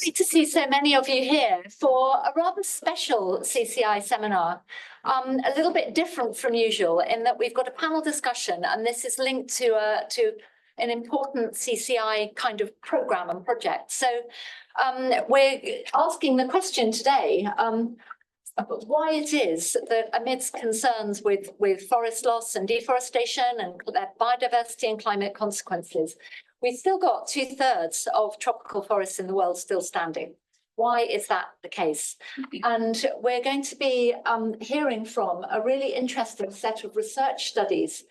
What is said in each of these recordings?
Great to see so many of you here for a rather special CCI seminar, a little bit different from usual in that we've got a panel discussion, and this is linked to an important CCI kind of program and project. So we're asking the question today, why it is that amidst concerns with forest loss and deforestation and biodiversity and climate consequences, we've still got 2/3 of tropical forests in the world still standing. Why is that the case? And we're going to be hearing from a really interesting set of research studies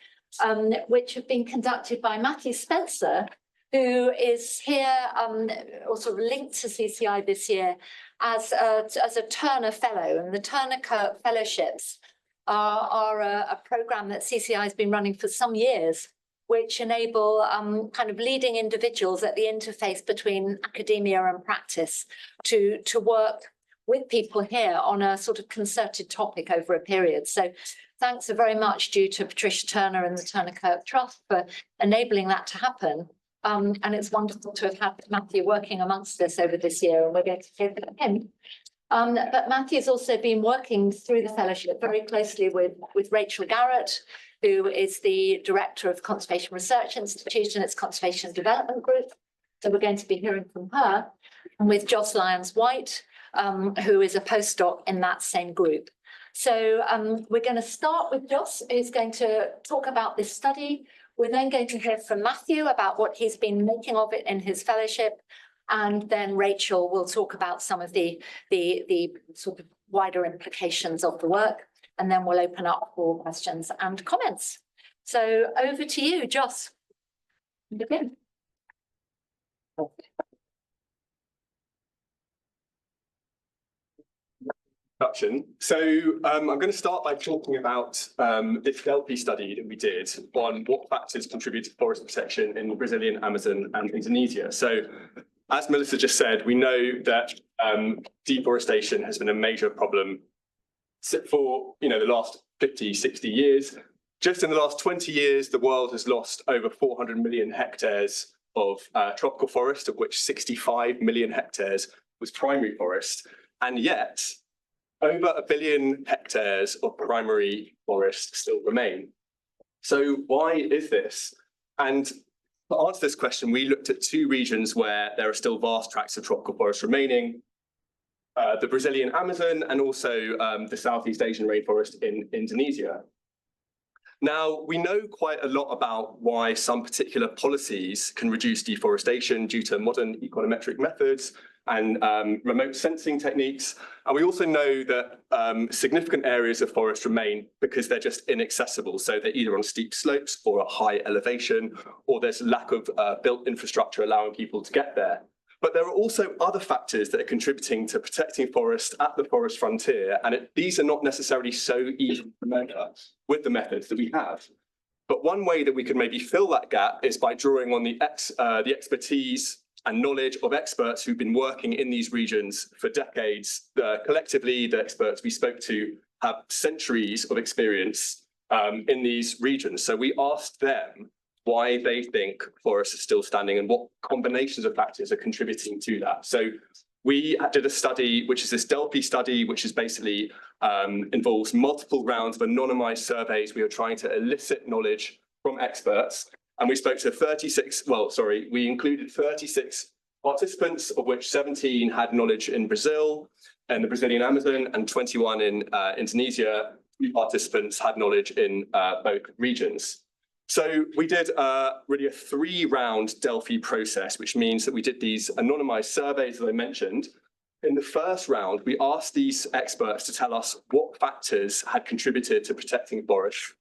which have been conducted by Matthew Spencer, who is here also linked to CCI this year as a Turner Fellow. And the Turner Fellowships are a programme that CCI has been running for some years, which enable kind of leading individuals at the interface between academia and practice to work with people here on a sort of concerted topic over a period. So thanks very much due to Patricia Turner and the Turner Kirk Trust for enabling that to happen. And it's wonderful to have had Matthew working amongst us over this year, and we're going to hear from him. But Matthew's also been working through the fellowship very closely with Rachael Garrett, who is the director of Conservation Research Institute and its Conservation Development Group. So we're going to be hearing from her, and with Lyons-White, who is a postdoc in that same group. So we're going to start with Joss, who's going to talk about this study. We're then going to hear from Matthew about what he's been making of it in his fellowship. And then Rachael will talk about some of the sort of wider implications of the work. And then we'll open up for questions and comments. So over to you, Joss. Begin. So I'm going to start by talking about this Delphi study that we did on what factors contribute to forest protection in the Brazilian Amazon and Indonesia. So as Melissa just said, we know that deforestation has been a major problem for the last 50, 60 years. Just in the last 20 years, the world has lost over 400 million hectares of tropical forest, of which 65 million hectares was primary forest. And yet, over 1 billion hectares of primary forest still remain. So why is this? And to answer this question, we looked at 2 regions where there are still vast tracts of tropical forest remaining. The Brazilian Amazon and also the Southeast Asian rainforest in Indonesia. Now, we know quite a lot about why some particular policies can reduce deforestation due to modern econometric methods and remote sensing techniques. And we also know that significant areas of forest remain because they're just inaccessible. So they're either on steep slopes or at high elevation, or there's lack of built infrastructure allowing people to get there. But there are also other factors that are contributing to protecting forest at the forest frontier, and these are not necessarily so easy to measure with the methods that we have. But one way that we could maybe fill that gap is by drawing on the expertise and knowledge of experts who've been working in these regions for decades. Collectively, the experts we spoke to have centuries of experience in these regions. So we asked them why they think forests are still standing and what combinations of factors are contributing to that. So we did a study, which is this Delphi study, which is basically involves multiple rounds of anonymized surveys. We are trying to elicit knowledge from experts. And we spoke to we included 36 participants, of which 17 had knowledge in Brazil and the Brazilian Amazon, and 21 in Indonesia. 2 participants had knowledge in both regions. So we did really a 3-round Delphi process, which means that we did these anonymized surveys that I mentioned. In the first round, we asked these experts to tell us what factors had contributed to protecting forests.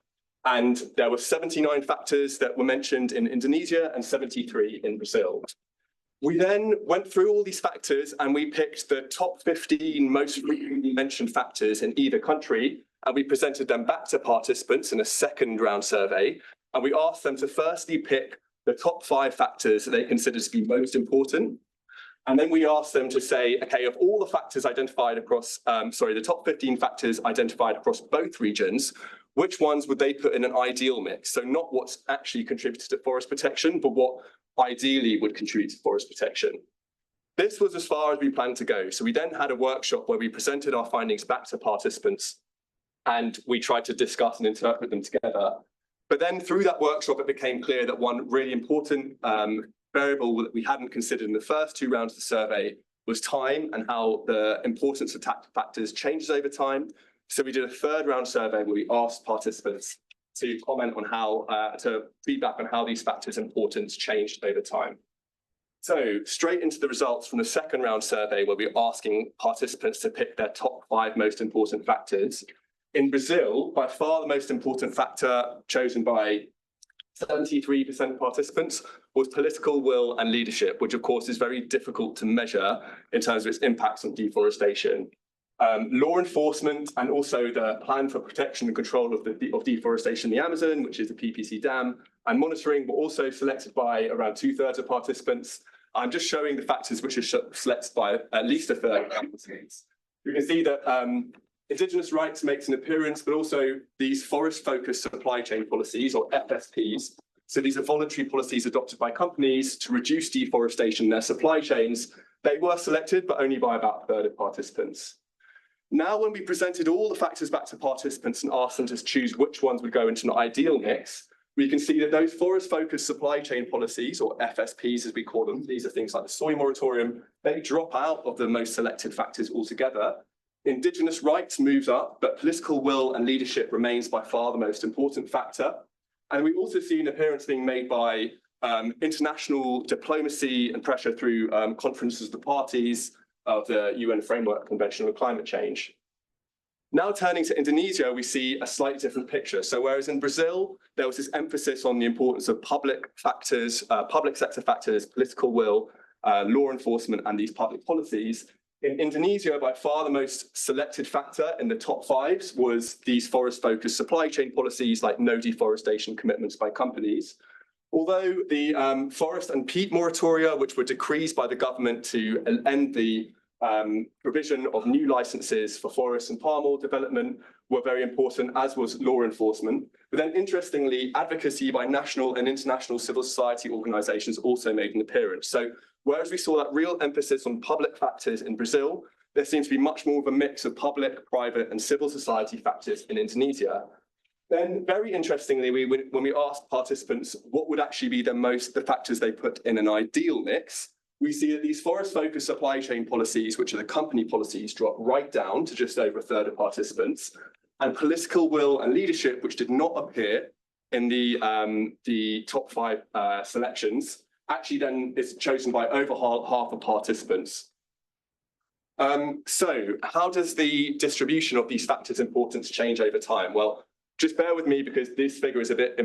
And there were 79 factors that were mentioned in Indonesia and 73 in Brazil. We then went through all these factors and we picked the top 15 most frequently mentioned factors in either country, and we presented them back to participants in a second round survey. And we asked them to firstly pick the top 5 factors that they considered to be most important. And then we asked them to say, okay, of all the factors identified across, the top 15 factors identified across both regions, which ones would they put in an ideal mix? So not what's actually contributed to forest protection, but what ideally would contribute to forest protection. This was as far as we planned to go. So we then had a workshop where we presented our findings back to participants and we tried to discuss and interpret them together. But then through that workshop, it became clear that one really important variable that we hadn't considered in the first 2 rounds of the survey was time and how the importance of factors changes over time. So we did a 3rd round survey where we asked participants to comment on how, to feedback on how these factors' importance changed over time. So straight into the results from the 2nd round survey where we're asking participants to pick their top 5 most important factors. In Brazil, by far the most important factor chosen by 73% of participants was political will and leadership, which of course is very difficult to measure in terms of its impacts on deforestation. Law enforcement and also the plan for protection and control of deforestation in the Amazon, which is the PPC dam, and monitoring were also selected by around 2/3 of participants. I'm just showing the factors which are selected by at least 1/3 of participants. You can see that Indigenous rights makes an appearance, but also these forest-focused supply chain policies, or FSPs. So these are voluntary policies adopted by companies to reduce deforestation in their supply chains. They were selected, but only by about 1/3 of participants. Now, when we presented all the factors back to participants and asked them to choose which ones would go into an ideal mix, we can see that those forest-focused supply chain policies, or FSPs as we call them, these are things like the soy moratorium, they drop out of the most selected factors altogether. Indigenous rights moves up, but political will and leadership remains by far the most important factor. And we also see an appearance being made by international diplomacy and pressure through conferences of the parties of the UN Framework Convention on Climate Change. Now turning to Indonesia, we see a slightly different picture. So whereas in Brazil, there was this emphasis on the importance of public factors, public sector factors, political will, law enforcement, and these public policies, in Indonesia, by far the most selected factor in the top 5 was these forest-focused supply chain policies like no deforestation commitments by companies. Although the forest and peat moratoria, which were decreed by the government to end the provision of new licenses for forest and palm oil development, were very important, as was law enforcement. But then interestingly, advocacy by national and international civil society organizations also made an appearance. So whereas we saw that real emphasis on public factors in Brazil, there seems to be much more of a mix of public, private, and civil society factors in Indonesia. Then, very interestingly, when we asked participants what would actually be the factors they put in an ideal mix, we see that these forest-focused supply chain policies, which are the company policies, drop right down to just over 1/3 of participants, and political will and leadership, which did not appear in the top 5 selections, actually then is chosen by over half of participants. So how does the distribution of these factors' importance change over time? Well, just bear with me because this figure is a bit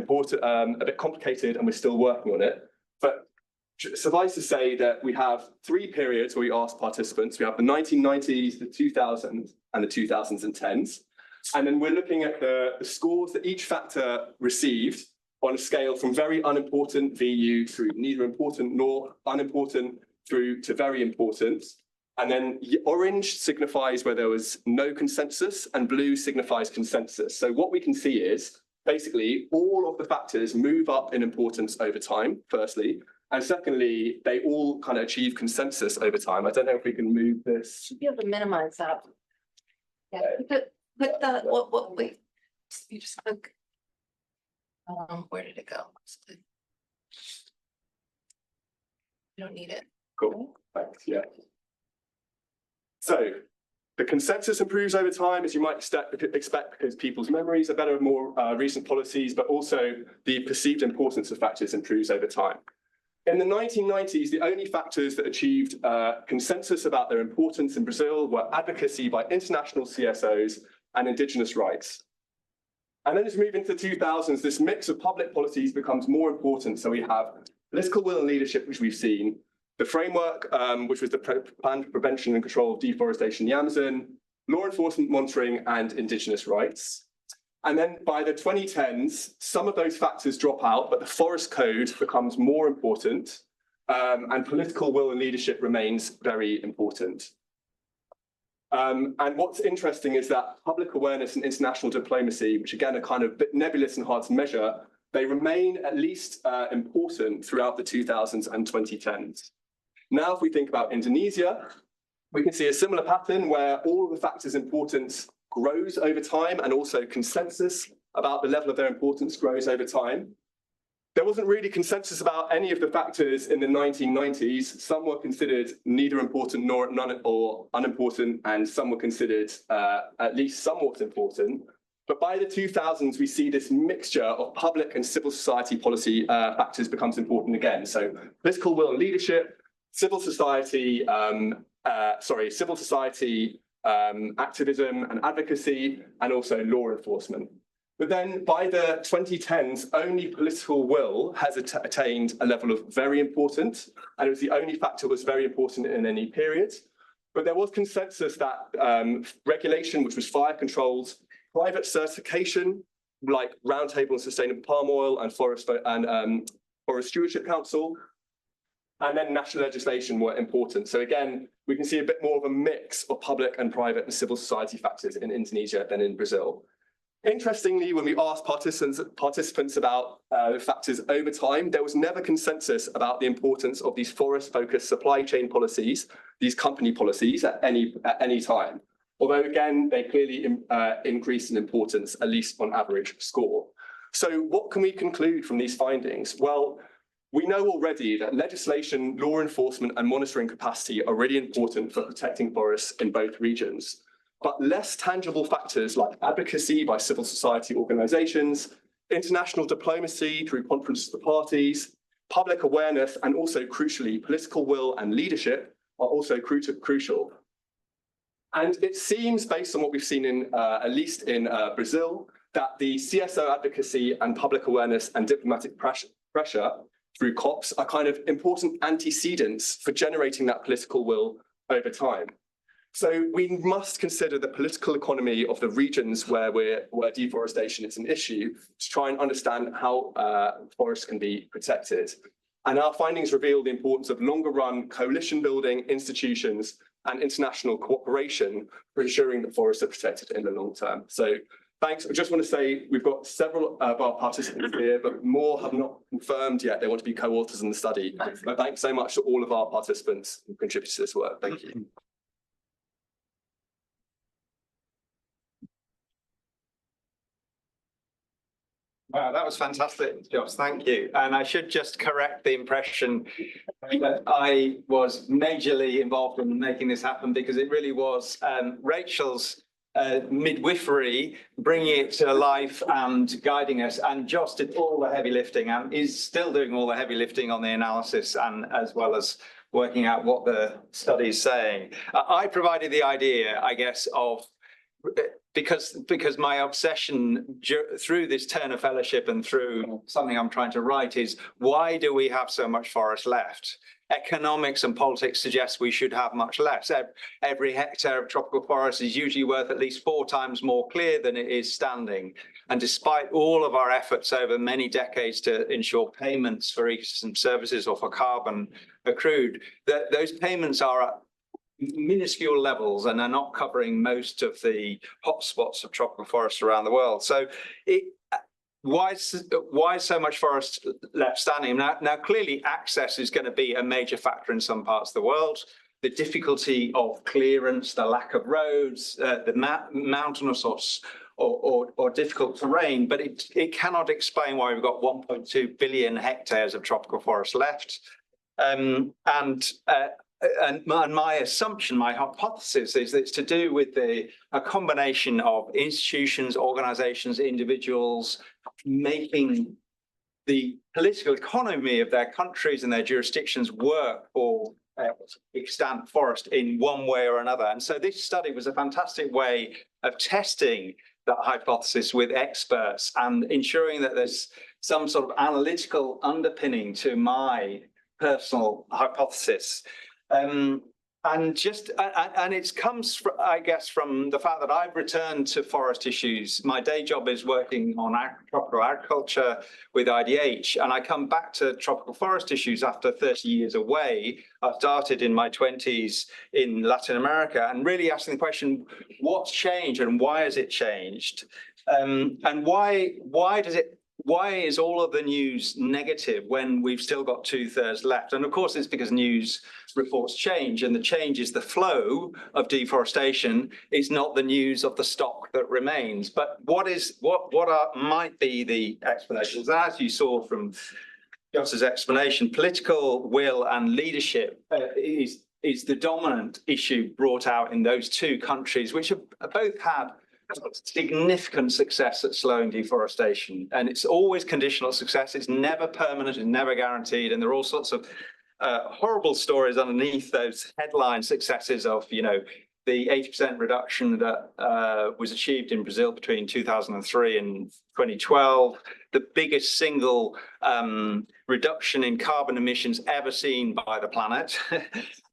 complicated and we're still working on it. But suffice to say that we have 3 periods where we ask participants. We have the 1990s, the 2000s, and the 2010s. And then we're looking at the scores that each factor received on a scale from very unimportant, VU, through neither important nor unimportant, through to very important. And then orange signifies where there was no consensus and blue signifies consensus. So what we can see is basically all of the factors move up in importance over time, firstly. And secondly, they all kind of achieve consensus over time. I don't know if we can move this. Should be able to minimize that. Yeah, put that, wait, you just look. Where did it go? You don't need it. Cool, thanks, yeah. So the consensus improves over time, as you might expect, because people's memories are better with more recent policies, but also the perceived importance of factors improves over time. In the 1990s, the only factors that achieved consensus about their importance in Brazil were advocacy by international CSOs and indigenous rights. And then as we move into the 2000s, this mix of public policies becomes more important. So we have political will and leadership, which we've seen, the framework, which was the plan for prevention and control of deforestation in the Amazon, law enforcement monitoring, and indigenous rights. And then by the 2010s, some of those factors drop out, but the forest code becomes more important, and political will and leadership remains very important. And what's interesting is that public awareness and international diplomacy, which again are kind of a bit nebulous and hard to measure, they remain at least important throughout the 2000s and 2010s. Now, if we think about Indonesia, we can see a similar pattern where all of the factors' importance grows over time, and also consensus about the level of their importance grows over time. There wasn't really consensus about any of the factors in the 1990s. Some were considered neither important nor unimportant, and some were considered at least somewhat important. But by the 2000s, we see this mixture of public and civil society policy factors becomes important again. So political will and leadership, civil society activism and advocacy, and also law enforcement. But then by the 2010s, only political will has attained a level of very important, and it was the only factor that was very important in any period. But there was consensus that regulation, which was fire controls, private certification, like Roundtable on Sustainable Palm Oil and Forest Stewardship Council, and then national legislation were important. So again, we can see a bit more of a mix of public and private and civil society factors in Indonesia than in Brazil. Interestingly, when we asked participants about factors over time, there was never consensus about the importance of these forest-focused supply chain policies, these company policies at any time. Although again, they clearly increased in importance, at least on average score. So what can we conclude from these findings? Well, we know already that legislation, law enforcement, and monitoring capacity are really important for protecting forests in both regions. But less tangible factors like advocacy by civil society organizations, international diplomacy through conferences of the parties, public awareness, and also crucially, political will and leadership are also crucial. And it seems, based on what we've seen in, at least in Brazil, that the CSO advocacy and public awareness and diplomatic pressure through COPs are kind of important antecedents for generating that political will over time. So we must consider the political economy of the regions where deforestation is an issue to try and understand how forests can be protected. And our findings reveal the importance of longer run coalition building, institutions, and international cooperation for ensuring that forests are protected in the long term. So thanks. I just want to say we've got several of our participants here, but more have not confirmed yet they want to be co-authors in the study. But thanks so much to all of our participants who contributed to this work. Thank you. Wow, that was fantastic, Josh. Thank you. And I should just correct the impression that I was majorly involved in making this happen, because it really was Rachel's midwifery, bringing it to life and guiding us. And Josh did all the heavy lifting and is still doing all the heavy lifting on the analysis, and as well as working out what the study is saying. I provided the idea, I guess, of because my obsession through this Turner Fellowship and through something I'm trying to write is, why do we have so much forest left? Economics and politics suggest we should have much less. Every hectare of tropical forest is usually worth at least 4 times more clear than it is standing. And despite all of our efforts over many decades to ensure payments for ecosystem services or for carbon accrued, those payments are at minuscule levels and are not covering most of the hotspots of tropical forests around the world. So why so much forest left standing? Now, clearly access is going to be a major factor in some parts of the world. The difficulty of clearance, the lack of roads, the mountainous or difficult terrain, but it cannot explain why we've got 1.2 billion hectares of tropical forest left. And my assumption, my hypothesis is that it's to do with a combination of institutions, organizations, individuals making the political economy of their countries and their jurisdictions work for extant forest in one way or another. And so this study was a fantastic way of testing that hypothesis with experts and ensuring that there's some sort of analytical underpinning to my personal hypothesis. And it comes from, I guess, from the fact that I've returned to forest issues. My day job is working on tropical agriculture with IDH, and I come back to tropical forest issues after 30 years away. I started in my 20s in Latin America and really asking the question, what's changed and why has it changed? And why why is all of the news negative when we've still got 2/3 left? And of course, it's because news reports change, and the change is the flow of deforestation. It's not the news of the stock that remains. But might be the explanations? As you saw from Joss's explanation, political will and leadership is the dominant issue brought out in those two countries, which have both had significant success at slowing deforestation. And it's always conditional success. It's never permanent and never guaranteed. And there are all sorts of horrible stories underneath those headline successes of, you know, the 80% reduction that was achieved in Brazil between 2003 and 2012, the biggest single reduction in carbon emissions ever seen by the planet.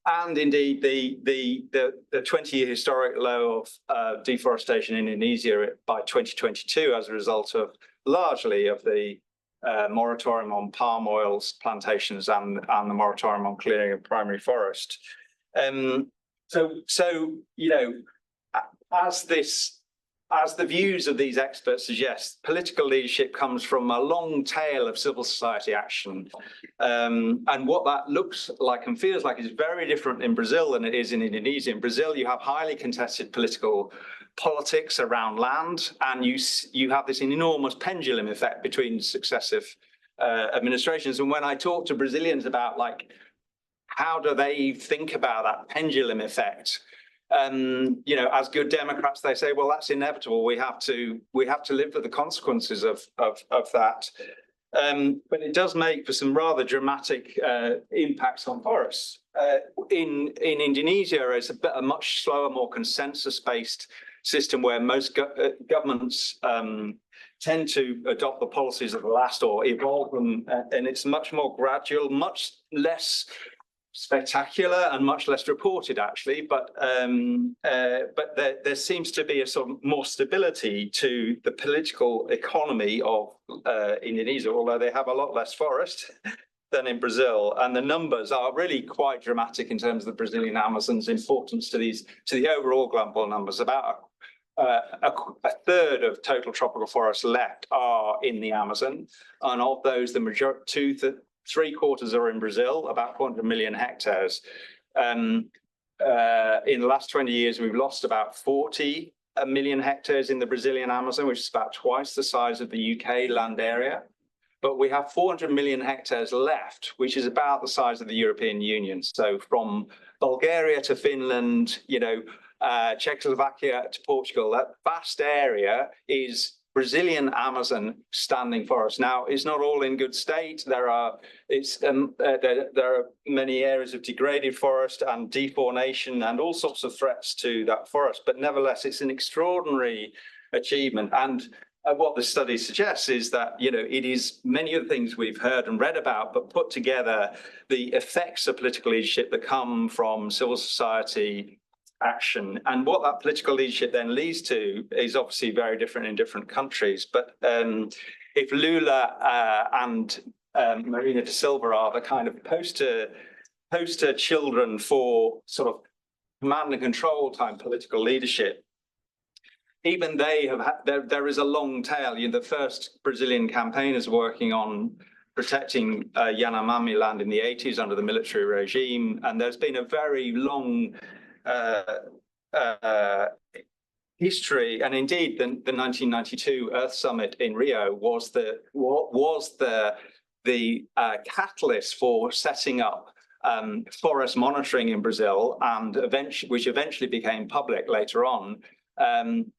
And indeed, the 20-year historic low of deforestation in Indonesia by 2022 as a result of largely of the moratorium on palm oil plantations and the moratorium on clearing of primary forest. So you know, as the views of these experts suggest, political leadership comes from a long tail of civil society action. And what that looks like and feels like is very different in Brazil than it is in Indonesia. In Brazil, you have highly contested political politics around land, and you have this enormous pendulum effect between successive administrations. And when I talk to Brazilians about, like, how do they think about that pendulum effect? You know, as good Democrats, they say, well, that's inevitable. We have to live with the consequences of that. But it does make for some rather dramatic impacts on forests. In Indonesia, it's a much slower, more consensus-based system where most governments tend to adopt the policies of the last or evolve them, and it's much more gradual, much less spectacular and much less reported, actually, but there seems to be a sort of more stability to the political economy of Indonesia, although they have a lot less forest than in Brazil, and the numbers are really quite dramatic in terms of the Brazilian Amazon's importance to the overall global numbers. About a third of total tropical forests left are in the Amazon, and of those, the majority, three-quarters are in Brazil, about 400 million hectares. In the last 20 years, we've lost about 40 million hectares in the Brazilian Amazon, which is about twice the size of the UK land area. But we have 400 million hectares left, which is about the size of the European Union. So from Bulgaria to Finland, you know, Czechoslovakia to Portugal, that vast area is Brazilian Amazon standing forest. Now, it's not all in good state. There are many areas of degraded forest and deforestation and all sorts of threats to that forest. But nevertheless, it's an extraordinary achievement. And what the study suggests is that, you know, it is many of the things we've heard and read about, but put together the effects of political leadership that come from civil society action. And what that political leadership then leads to is obviously very different in different countries. But if Lula and Marina da Silva are the kind of poster children for sort of command and control type political leadership, even they have had, there is a long tail. You know, the first Brazilian campaigners working on protecting Yanomami land in the 80s under the military regime, and there's been a very long history, and indeed the 1992 Earth Summit in Rio was the catalyst for setting up forest monitoring in Brazil, and which eventually became public later on,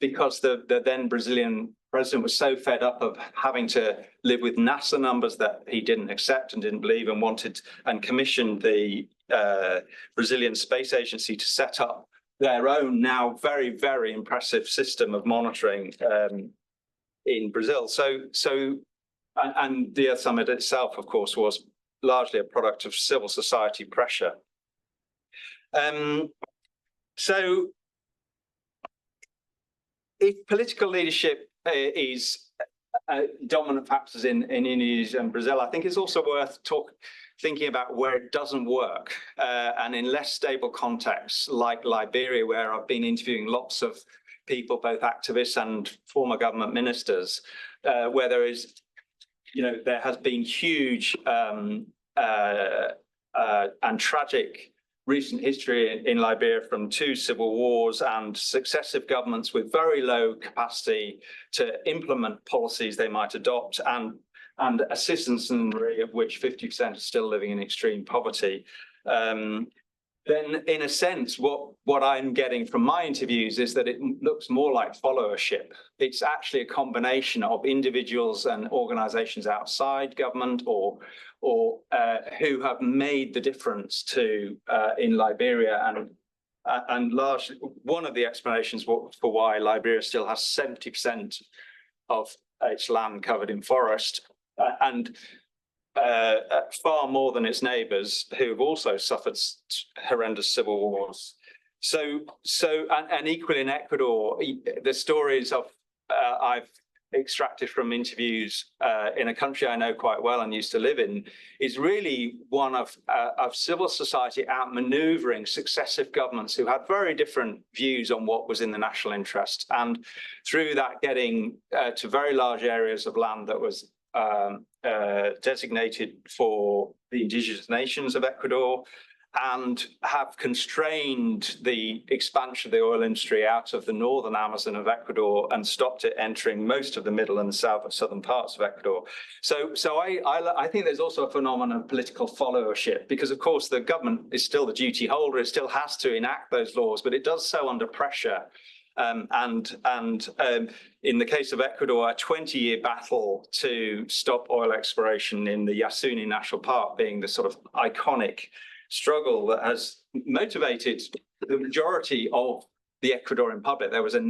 because the then Brazilian president was so fed up of having to live with NASA numbers that he didn't accept and didn't believe, and wanted and commissioned the Brazilian Space Agency to set up their own now very, very impressive system of monitoring in Brazil. And the Earth Summit itself, of course, was largely a product of civil society pressure. So if political leadership is dominant factors in Indonesia and Brazil, I think it's also worth thinking about where it doesn't work, and in less stable contexts like Liberia, where I've been interviewing lots of people, both activists and former government ministers, where there is there has been huge and tragic recent history in Liberia from 2 civil wars and successive governments with very low capacity to implement policies they might adopt, and a citizenry of which 50% are still living in extreme poverty. Then in a sense, what I'm getting from my interviews is that it looks more like followership. It's actually a combination of individuals and organizations outside government or who have made the difference to in Liberia, and largely one of the explanations for why Liberia still has 70% of its land covered in forest, and far more than its neighbours, who have also suffered horrendous civil wars. And equally in Ecuador, the stories of I've extracted from interviews in a country I know quite well and used to live in, is really one of civil society outmanoeuvring successive governments who had very different views on what was in the national interest, and through that getting to very large areas of land that was designated for the indigenous nations of Ecuador, and have constrained the expansion of the oil industry out of the northern Amazon of Ecuador and stopped it entering most of the middle and southern parts of Ecuador. So I think there's also a phenomenon of political followership, because of course the government is still the duty holder, it still has to enact those laws, but it does so under pressure. In the case of Ecuador, a 20-year battle to stop oil exploration in the Yasuni National Park being the sort of iconic struggle that has motivated the majority of the Ecuadorian public. There was a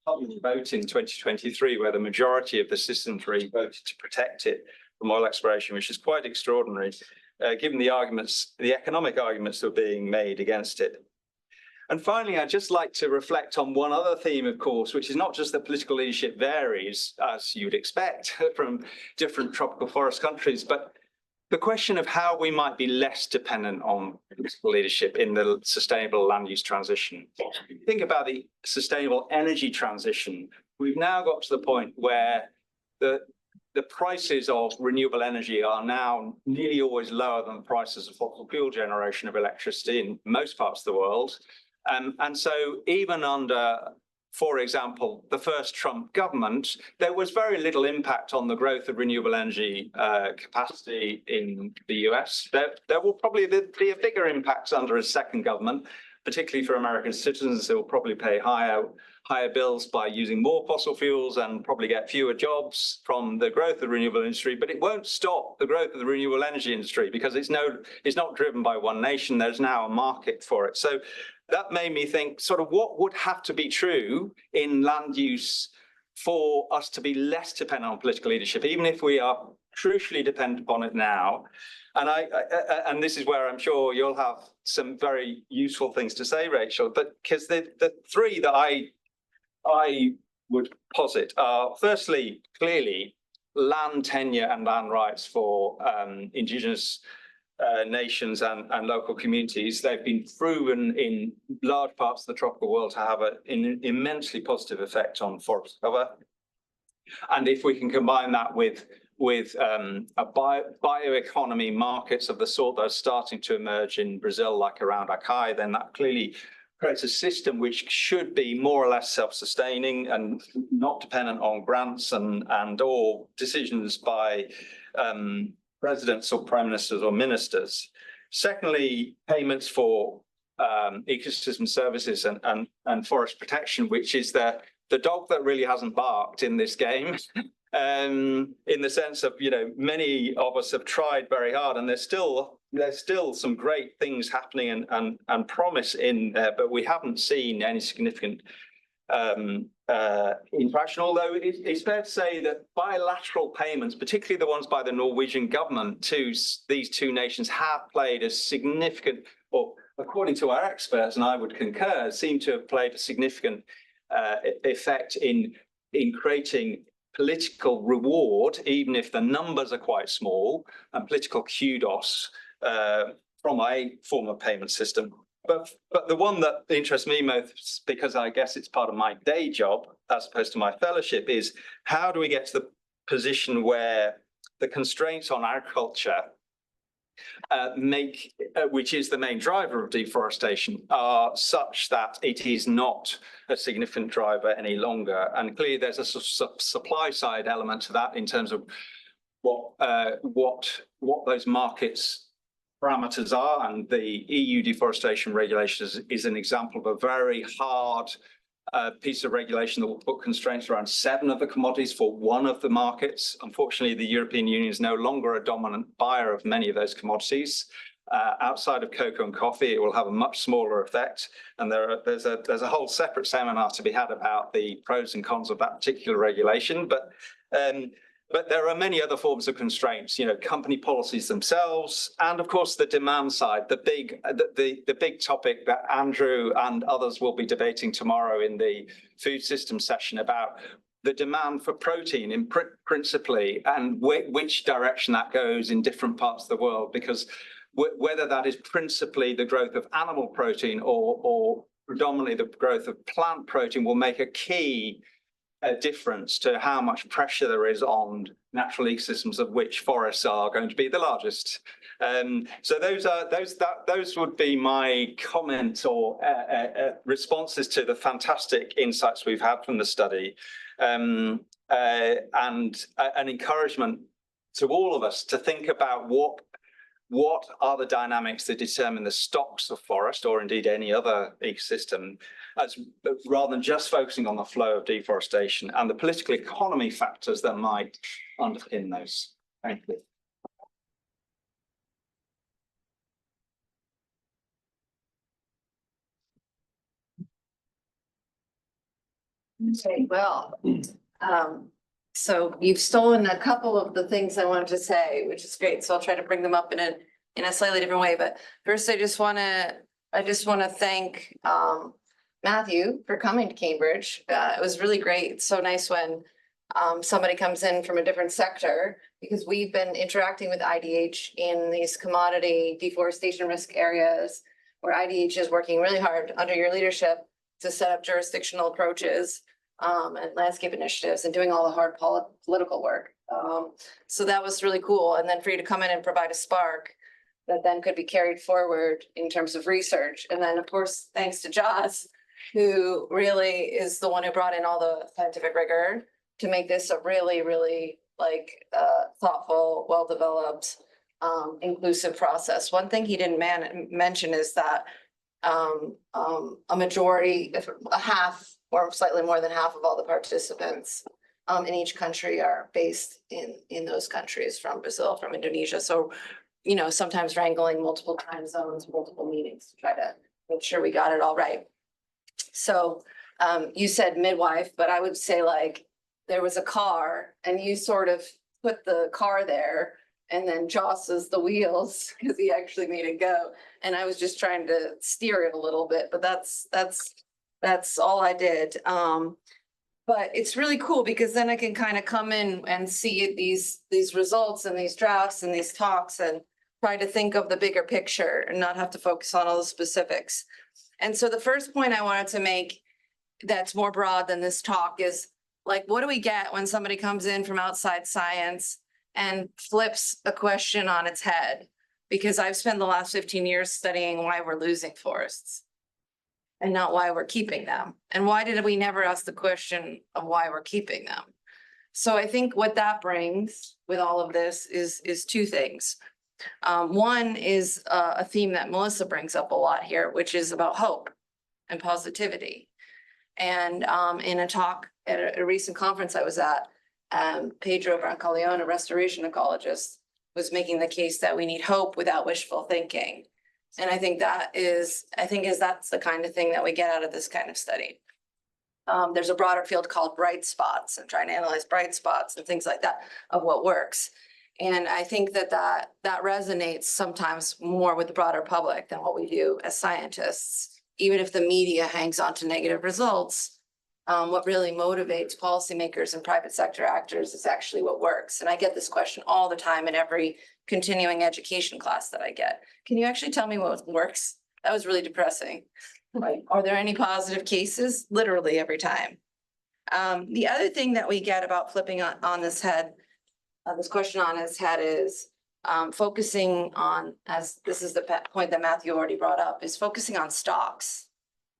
public vote in 2023 where the majority of the citizenry voted to protect it from oil exploration, which is quite extraordinary, given the arguments, the economic arguments that were being made against it. And finally, I'd just like to reflect on one other theme, of course, which is not just that political leadership varies, as you'd expect from different tropical forest countries, but the question of how we might be less dependent on political leadership in the sustainable land use transition. If you think about the sustainable energy transition, we've now got to the point where the prices of renewable energy are now nearly always lower than the prices of fossil fuel generation of electricity in most parts of the world. And so even under, for example, the first Trump government, there was very little impact on the growth of renewable energy capacity in the US. There will probably be a bigger impact under a second government, particularly for American citizens who will probably pay higher bills by using more fossil fuels and probably get fewer jobs from the growth of the renewable industry. But it won't stop the growth of the renewable energy industry, because it's not driven by one nation. There's now a market for it. So that made me think sort of what would have to be true in land use for us to be less dependent on political leadership, even if we are crucially dependent upon it now. And this is where I'm sure you'll have some very useful things to say, Rachel, but because the three that I would posit are, firstly, clearly land tenure and land rights for indigenous nations and local communities. They've been proven in large parts of the tropical world to have an immensely positive effect on forest cover. And if we can combine that with a bioeconomy markets of the sort that are starting to emerge in Brazil, like around Acai, then that clearly creates a system which should be more or less self-sustaining and not dependent on grants and or decisions by presidents or prime ministers or ministers. Secondly, payments for ecosystem services and forest protection, which is the dog that really hasn't barked in this game. In the sense of, many of us have tried very hard, and there's still some great things happening and promise in there, but we haven't seen any significant interaction. Although it's fair to say that bilateral payments, particularly the ones by the Norwegian government to these two nations, have played a significant, or according to our experts, and I would concur, seem to have played a significant effect in creating political reward, even if the numbers are quite small, and political kudos from a form of payment system. But the one that interests me most, because I guess it's part of my day job as opposed to my fellowship, is how do we get to the position where the constraints on agriculture which is the main driver of deforestation, are such that it is not a significant driver any longer. And clearly there's a supply side element to that in terms of what those markets parameters are. And the EU deforestation regulations is an example of a very hard piece of regulation that will put constraints around 7 of the commodities for 1 of the markets. Unfortunately, the European Union is no longer a dominant buyer of many of those commodities. Outside of cocoa and coffee, it will have a much smaller effect. And there's a whole separate seminar to be had about the pros and cons of that particular regulation. But there are many other forms of constraints, company policies themselves, and of course the demand side, the big topic that Andrew and others will be debating tomorrow in the food system session about the demand for protein principally, and which direction that goes in different parts of the world, because whether that is principally the growth of animal protein or predominantly the growth of plant protein will make a key difference to how much pressure there is on natural ecosystems, of which forests are going to be the largest. So those would be my comments or responses to the fantastic insights we've had from the study, and an encouragement to all of us to think about what are the dynamics that determine the stocks of forest, or indeed any other ecosystem, rather than just focusing on the flow of deforestation and the political economy factors that might underpin those. Thank you. Okay, well, so you've stolen a couple of the things I wanted to say, which is great. So I'll try to bring them up in a slightly different way. But first, I just want to thank Matthew for coming to Cambridge. It was really great. It's so nice when somebody comes in from a different sector, because we've been interacting with IDH in these commodity deforestation risk areas, where IDH is working really hard under your leadership to set up jurisdictional approaches and landscape initiatives and doing all the hard political work. So that was really cool. And then for you to come in and provide a spark that then could be carried forward in terms of research. And then, of course, thanks to Joss, who really is the one who brought in all the scientific rigor to make this a really, really thoughtful, well-developed, inclusive process. One thing he didn't mention is that a majority, a half or slightly more than half of all the participants in each country are based in those countries, from Brazil, from Indonesia. So, sometimes wrangling multiple time zones, multiple meetings to try to make sure we got it all right. So you said midwife, but I would say there was a car and you sort of put the car there, and then Joss's the wheels because he actually made it go. And I was just trying to steer it a little bit, but that's all I did. But it's really cool because then I can kind of come in and see these results and these drafts and these talks and try to think of the bigger picture and not have to focus on all the specifics. And so the first point I wanted to make that's more broad than this talk is, what do we get when somebody comes in from outside science and flips a question on its head? Because I've spent the last 15 years studying why we're losing forests and not why we're keeping them. And why did we never ask the question of why we're keeping them? So I think what that brings with all of this is 2 things. One is a theme that Melissa brings up a lot here, which is about hope and positivity. And in a talk at a recent conference I was at, Pedro Brancaleone, a restoration ecologist, was making the case that we need hope without wishful thinking. And I think that's the kind of thing that we get out of this kind of study. There's a broader field called bright spots, and trying to analyze bright spots and things like that of what works. And I think that resonates sometimes more with the broader public than what we do as scientists. Even if the media hangs on to negative results, what really motivates policymakers and private sector actors is actually what works. And I get this question all the time in every continuing education class that I get. Can you actually tell me what works? That was really depressing. Are there any positive cases? Literally every time. The other thing that we get about flipping on this head this question on his head is focusing on, as this is the point that Matthew already brought up, is focusing on stocks.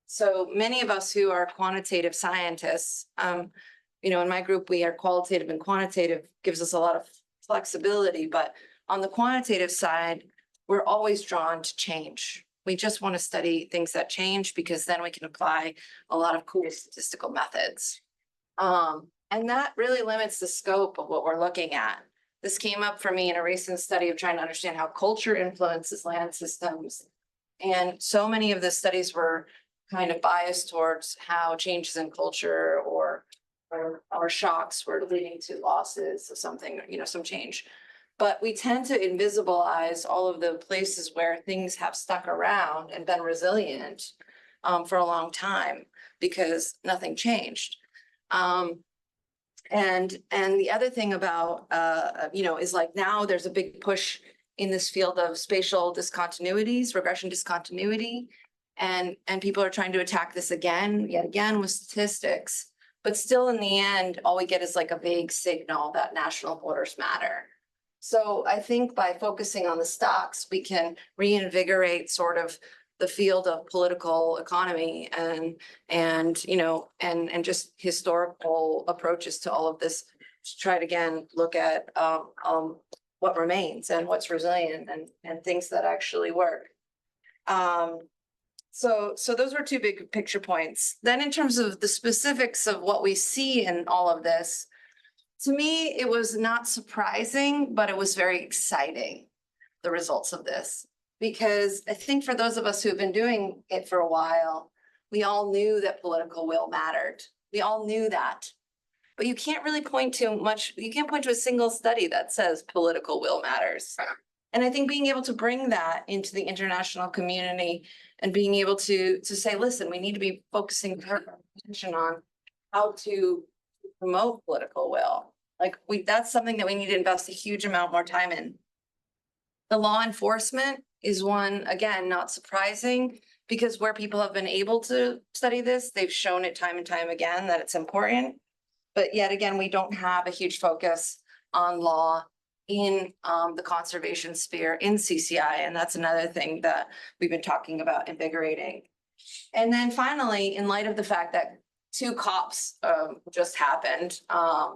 So many of us who are quantitative scientists, you know, in my group, we are qualitative and quantitative, gives us a lot of flexibility, but on the quantitative side, we're always drawn to change. We just want to study things that change because then we can apply a lot of cool statistical methods. And that really limits the scope of what we're looking at. This came up for me in a recent study of trying to understand how culture influences land systems. And so many of the studies were kind of biased towards how changes in culture or shocks were leading to losses of something, you know, some change. But we tend to invisibilize all of the places where things have stuck around and been resilient for a long time because nothing changed. And the other thing about, you know, is like now there's a big push in this field of spatial discontinuities, regression discontinuity. And people are trying to attack this yet again with statistics. But still in the end, all we get is like a vague signal that national borders matter. So I think by focusing on the stocks, we can reinvigorate sort of the field of political economy and you know, and just historical approaches to all of this to try to again look at what remains and what's resilient and things that actually work. So those were two big picture points. Then in terms of the specifics of what we see in all of this, to me, it was not surprising, but it was very exciting, the results of this. Because I think for those of us who have been doing it for a while, we all knew that political will mattered. We all knew that. But you can't really point to much, you can't point to a single study that says political will matters. And I think being able to bring that into the international community and being able to say, listen, we need to be focusing attention on how to promote political will. Like that's something that we need to invest a huge amount more time in. The law enforcement is one, again, not surprising, because where people have been able to study this, they've shown it time and time again that it's important. But yet again, we don't have a huge focus on law in the conservation sphere in CCI. And that's another thing that we've been talking about invigorating. And then finally, in light of the fact that 2 COPs just happened,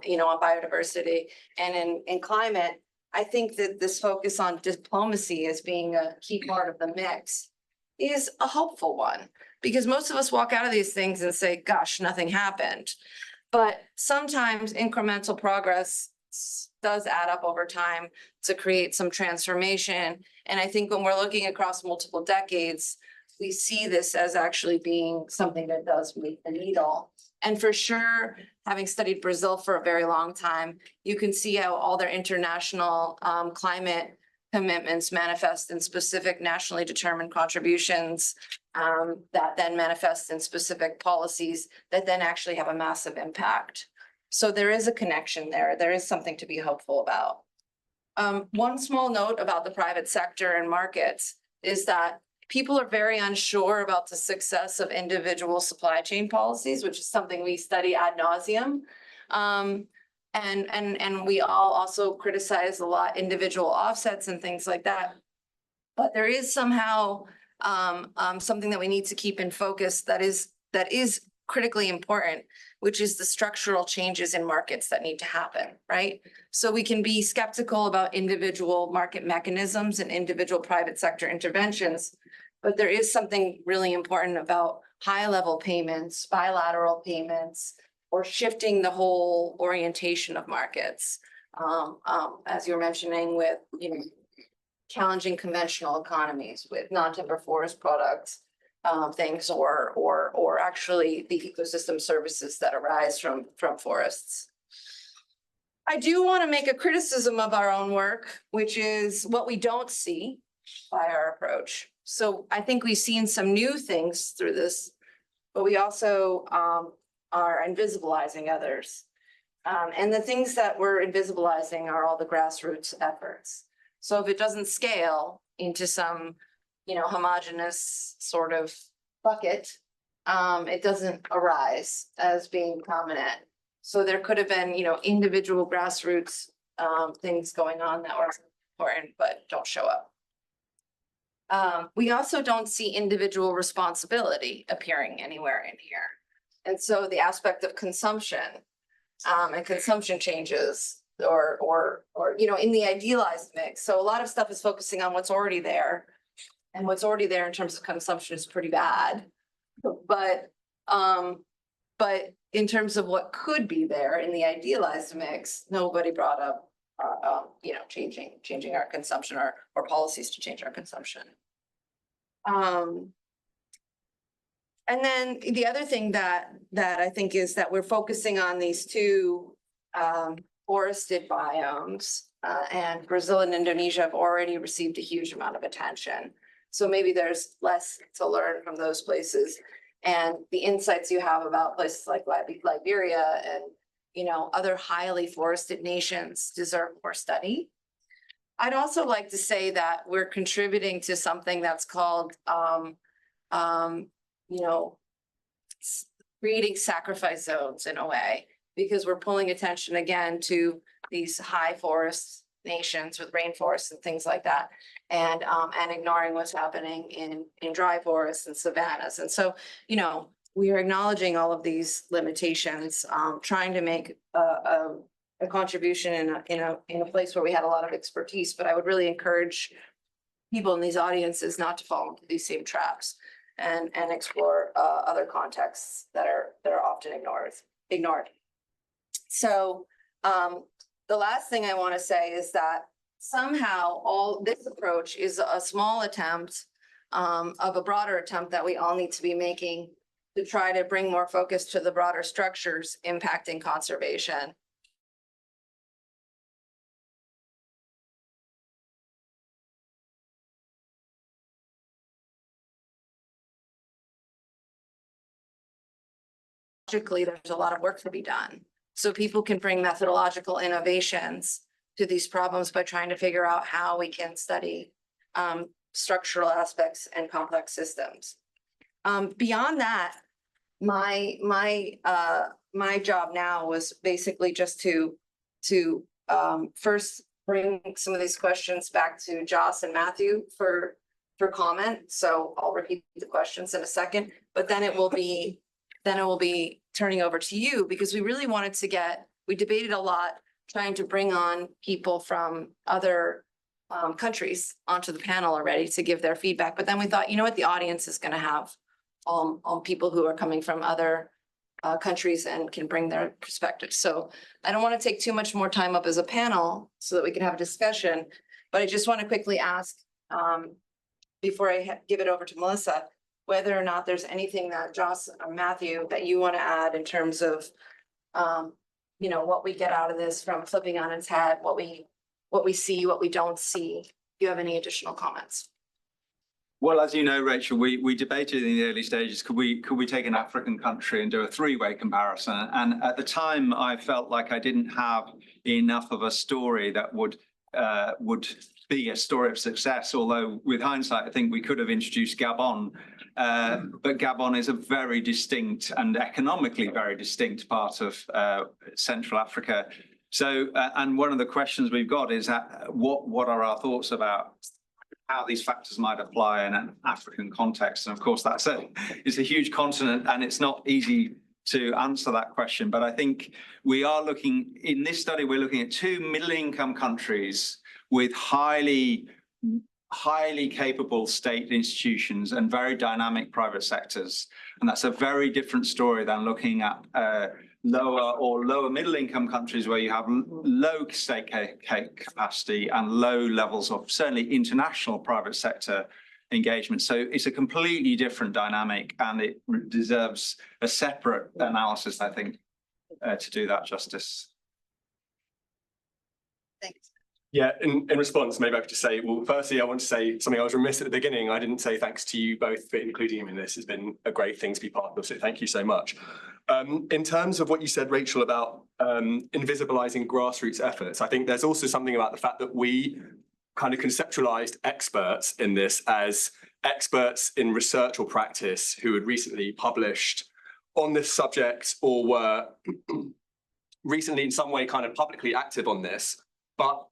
you know, on biodiversity and in climate, I think that this focus on diplomacy as being a key part of the mix is a hopeful one, because most of us walk out of these things and say, gosh, nothing happened. But sometimes incremental progress does add up over time to create some transformation. And I think when we're looking across multiple decades, we see this as actually being something that does move the needle. And for sure, having studied Brazil for a very long time, you can see how all their international climate commitments manifest in specific nationally determined contributions that then manifest in specific policies that then actually have a massive impact. So there is a connection there. There is something to be hopeful about. One small note about the private sector and markets is that people are very unsure about the success of individual supply chain policies, which is something we study ad nauseum. And we all also criticize a lot individual offsets and things like that. But there is somehow something that we need to keep in focus that is critically important, which is the structural changes in markets that need to happen, right? So we can be skeptical about individual market mechanisms and individual private sector interventions, but there is something really important about high-level payments, bilateral payments, or shifting the whole orientation of markets, as you were mentioning with, you know, challenging conventional economies with non-timber forest products, things, or actually the ecosystem services that arise from forests. I do want to make a criticism of our own work, which is what we don't see by our approach. So I think we've seen some new things through this, but we also are invisibilizing others. And the things that we're invisibilizing are all the grassroots efforts. So if it doesn't scale into some, you know, homogeneous sort of bucket, it doesn't arise as being prominent. So there could have been, you know, individual grassroots things going on that were important but don't show up. We also don't see individual responsibility appearing anywhere in here. And so the aspect of consumption and consumption changes or in the idealized mix. So a lot of stuff is focusing on what's already there. And what's already there in terms of consumption is pretty bad. But in terms of what could be there in the idealized mix, nobody brought up changing our consumption or policies to change our consumption. And then the other thing that I think is that we're focusing on these two forested biomes, and Brazil and Indonesia have already received a huge amount of attention. So maybe there's less to learn from those places, and the insights you have about places like Liberia and other highly forested nations deserve more study. I'd also like to say that we're contributing to something that's called creating sacrifice zones in a way, because we're pulling attention again to these high forest nations with rainforests and things like that, and ignoring what's happening in dry forests and savannas. And so, we are acknowledging all of these limitations, trying to make a contribution in a place where we had a lot of expertise. But I would really encourage people in these audiences not to fall into these same traps and explore other contexts that are often ignored. So the last thing I want to say is that somehow all this approach is a small attempt of a broader attempt that we all need to be making to try to bring more focus to the broader structures impacting conservation. Logically, there's a lot of work to be done. So people can bring methodological innovations to these problems by trying to figure out how we can study structural aspects and complex systems. Beyond that, my job now was basically just to first bring some of these questions back to Joss and Matthew for comment. So I'll repeat the questions in a second, but then it will be turning over to you, because we really wanted to we debated a lot trying to bring on people from other countries onto the panel already to give their feedback. But then we thought, the audience is going to have people who are coming from other countries and can bring their perspectives. So I don't want to take too much more time up as a panel so that we can have a discussion, but I just want to quickly ask, before I give it over to Melissa, whether or not there's anything that Joss or Matthew that you want to add in terms of, what we get out of this from flipping on its head, what we see, what we don't see. Do you have any additional comments? Well, as you know, Rachel, we debated in the early stages, could we take an African country and do a three-way comparison? And at the time, I felt like I didn't have enough of a story that would be a story of success. Although with hindsight, I think we could have introduced Gabon. But Gabon is a very distinct and economically very distinct part of Central Africa. So, and one of the questions we've got is what are our thoughts about how these factors might apply in an African context? And of course, it's a huge continent, and it's not easy to answer that question. But I think we are looking, in this study, we're looking at two middle-income countries with highly capable state institutions and very dynamic private sectors. And that's a very different story than looking at lower middle income countries where you have low state capacity and low levels of certainly international private sector engagement. So it's a completely different dynamic, and it deserves a separate analysis, I think, to do that justice. Thanks. Yeah, in response, maybe I could just say, well, firstly, I want to say something I was remiss at the beginning. I didn't say thanks to you both for including him in this. It's been a great thing to be part of, so thank you so much. In terms of what you said, Rachel, about invisibilizing grassroots efforts, I think there's also something about the fact that we kind of conceptualized experts in this as experts in research or practice who had recently published on this subject or were recently in some way kind of publicly active on this. But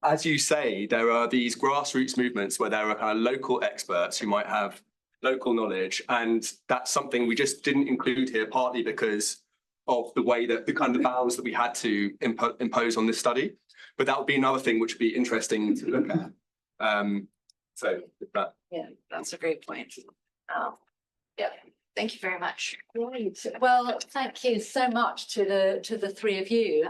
as you say, there are these grassroots movements where there are kind of local experts who might have local knowledge. And that's something we just didn't include here, partly because of the way that the kind of bounds that we had to impose on this study. But that would be another thing which would be interesting to look at. So that. Yeah, that's a great point. Yeah, thank you very much. Great. Well, thank you so much to the three of you.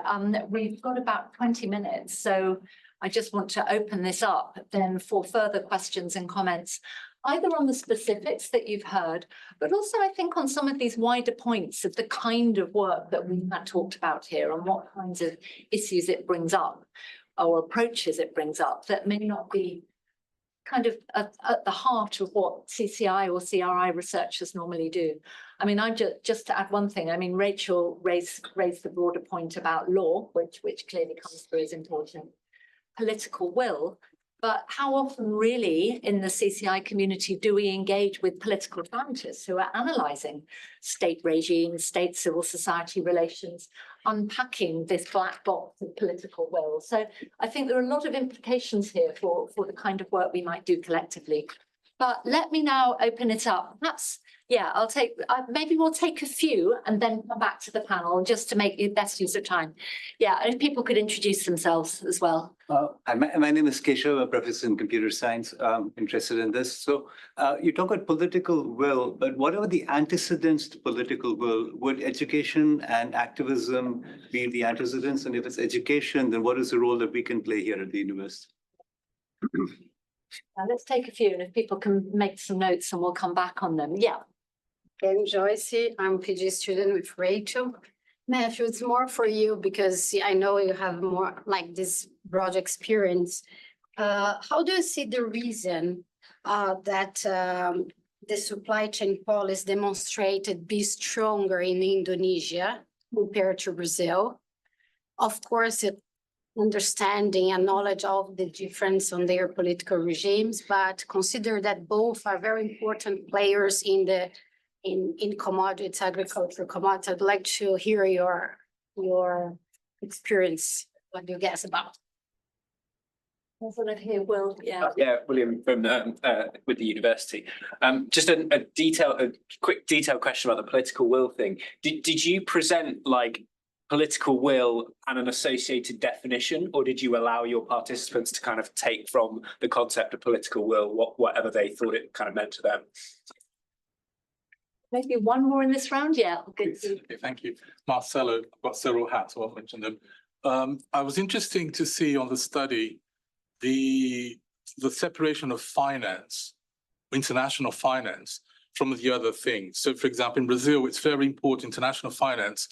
We've got about 20 minutes, so I just want to open this up then for further questions and comments, either on the specifics that you've heard, but also I think on some of these wider points of the kind of work that we've had talked about here and what kinds of issues it brings up or approaches it brings up that may not be kind of at the heart of what CCI or CRI researchers normally do. I mean, I'm just to add one thing. I mean, Rachael raised the broader point about law, which clearly comes through as important, political will. But how often really in the CCI community do we engage with political scientists who are analysing state regimes, state civil society relations, unpacking this black box of political will? So I think there are a lot of implications here for the kind of work we might do collectively. But let me now open it up. Perhaps, yeah, maybe we'll take a few and then come back to the panel just to make the best use of time. Yeah, and if people could introduce themselves as well. My name is Keshav, a professor in computer science, interested in this. So you talk about political will, but what are the antecedents to political will? Would education and activism be the antecedents? And if it's education, then what is the role that we can play here at the university? Let's take a few, and if people can make some notes and we'll come back on them. Yeah. I'm Joyce. I'm a PG student with Rachael. Matthew, it's more for you because I know you have more like this broad experience. How do you see the reason that the supply chain policy demonstrated be stronger in Indonesia compared to Brazil? Of course, understanding and knowledge of the difference on their political regimes, but consider that both are very important players in commodities, agricultural commodities. I'd like to hear your experience. What do you guess about? Will, yeah. Yeah, William from with the university. Just a quick detailed question about the political will thing. Did you present like political will and an associated definition, or did you allow your participants to kind of take from the concept of political will whatever they thought it kind of meant to them? Maybe one more in this round, yeah. Good. Okay, thank you. Marcelo, I've got several hats, I'll mention them. I was interesting to see on the study the separation of finance, international finance, from the other things. So for example, in Brazil, it's very important. International finance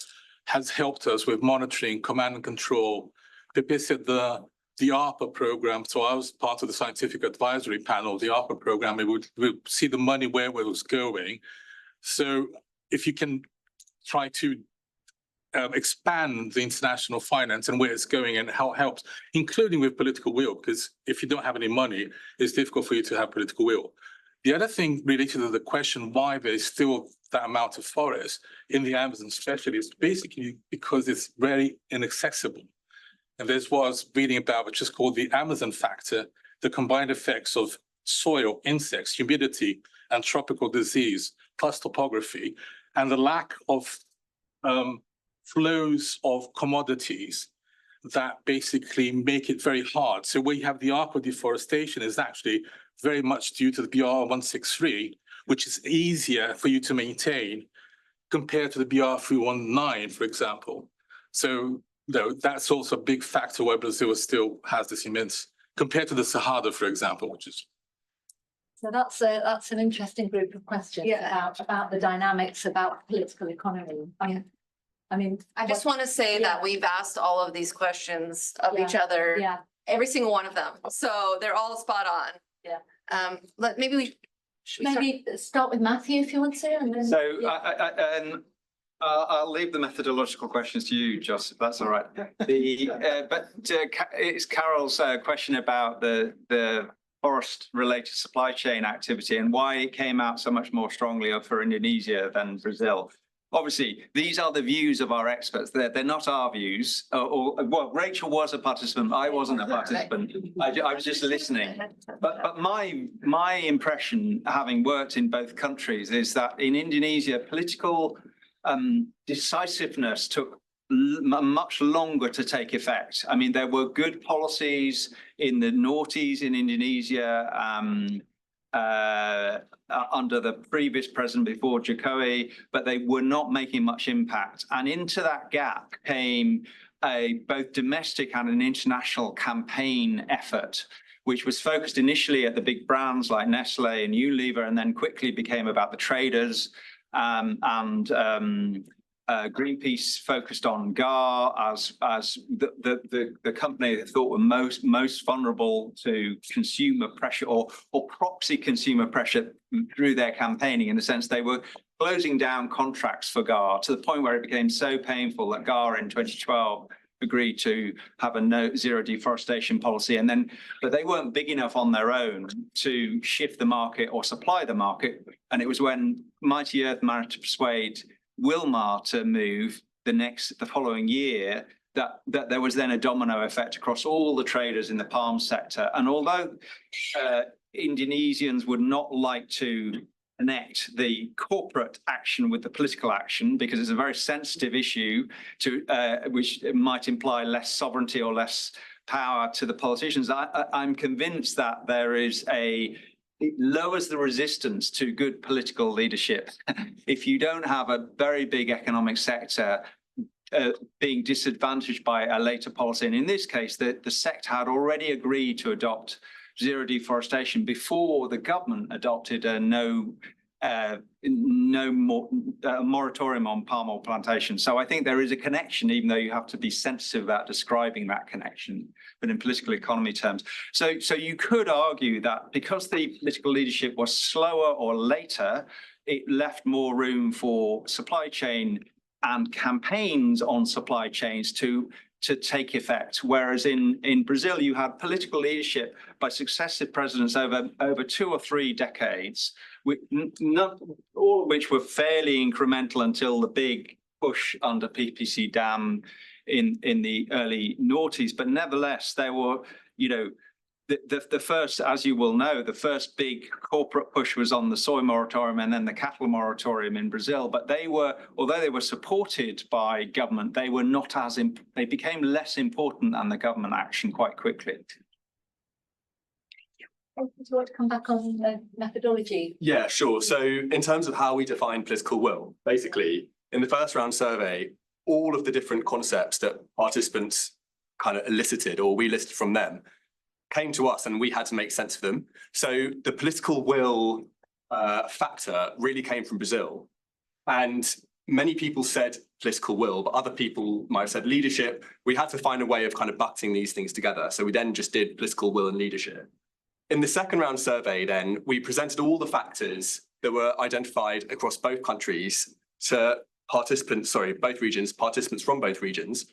has helped us with monitoring, command and control. Pepe said the ARPA program, so I was part of the scientific advisory panel, the ARPA program, we would see the money where it was going. So if you can try to expand the international finance and where it's going and how it helps, including with political will, because if you don't have any money, it's difficult for you to have political will. The other thing related to the question why there's still that amount of forest in the Amazon especially is basically because it's very inaccessible. And this was reading about which is called the Amazon factor, the combined effects of soil, insects, humidity, and tropical disease, plus topography, and the lack of flows of commodities that basically make it very hard. So where you have the ARPA deforestation is actually very much due to the BR-163, which is easier for you to maintain compared to the BR-319, for example. So that's also a big factor why Brazil still has this immense, compared to the Sahara, for example, which is. So that's an interesting group of questions about the dynamics about political economy. I mean, I just want to say that we've asked all of these questions of each other, every single one of them. So they're all spot on. Yeah. Maybe we start with Matthew if you want to. And then, So I'll leave the methodological questions to you, Joss, if that's all right. It's Carol's question about the forest-related supply chain activity and why it came out so much more strongly for Indonesia than Brazil. obviously, these are the views of our experts. They're not our views. Well, Rachel was a participant. I wasn't a participant. I was just listening. But my impression, having worked in both countries, is that in Indonesia, political decisiveness took much longer to take effect. I mean, there were good policies in the noughties in Indonesia under the previous president before Jokowi, but they were not making much impact. And into that gap came a both domestic and an international campaign effort, which was focused initially at the big brands like Nestle and Unilever, and then quickly became about the traders. Greenpeace focused on GAR as the company they thought were most vulnerable to consumer pressure or proxy consumer pressure through their campaigning, in the sense they were closing down contracts for GAR to the point where it became so painful that GAR in 2012 agreed to have a zero deforestation policy, but they weren't big enough on their own to shift the market or supply the market. And it was when Mighty Earth managed to persuade Wilmar to move the following year that there was then a domino effect across all the traders in the palm sector. And although Indonesians would not like to connect the corporate action with the political action, because it's a very sensitive issue which might imply less sovereignty or less power to the politicians, I'm convinced that it lowers the resistance to good political leadership. If you don't have a very big economic sector being disadvantaged by a later policy, and in this case, the sector had already agreed to adopt zero deforestation before the government adopted a moratorium on palm oil plantation. So I think there is a connection, even though you have to be sensitive about describing that connection, but in political economy terms. So you could argue that because the political leadership was slower or later, it left more room for supply chain and campaigns on supply chains to take effect. Whereas in Brazil, you had political leadership by successive presidents over 2 or 3 decades, all of which were fairly incremental until the big push under PPC dam in the early noughties. But nevertheless, there were, the first, as you will know, the first big corporate push was on the soy moratorium and then the cattle moratorium in Brazil. But although they were supported by government, they became less important than the government action quite quickly. Do you want to come back on the methodology? Yeah, sure. So in terms of how we define political will, basically, in the first round survey, all of the different concepts that participants kind of elicited, or we listed from them, came to us and we had to make sense of them. So the political will factor really came from Brazil. And many people said political will, but other people might have said leadership. We had to find a way of kind of butting these things together. So we then just did political will and leadership. In the second round survey, then, we presented all the factors that were identified across both countries to participants from both regions.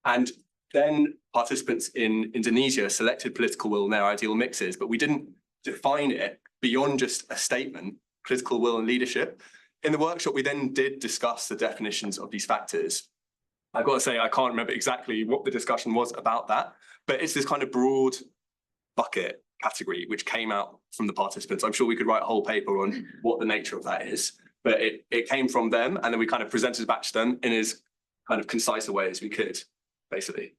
And then participants in Indonesia selected political will in their ideal mixes, but we didn't define it beyond just a statement, political will and leadership. In the workshop, we then did discuss the definitions of these factors. I've got to say, I can't remember exactly what the discussion was about that, but it's this kind of broad bucket category which came out from the participants. I'm sure we could write a whole paper on what the nature of that is, but it came from them, and then we kind of presented it back to them in as kind of concise a way as we could, basically.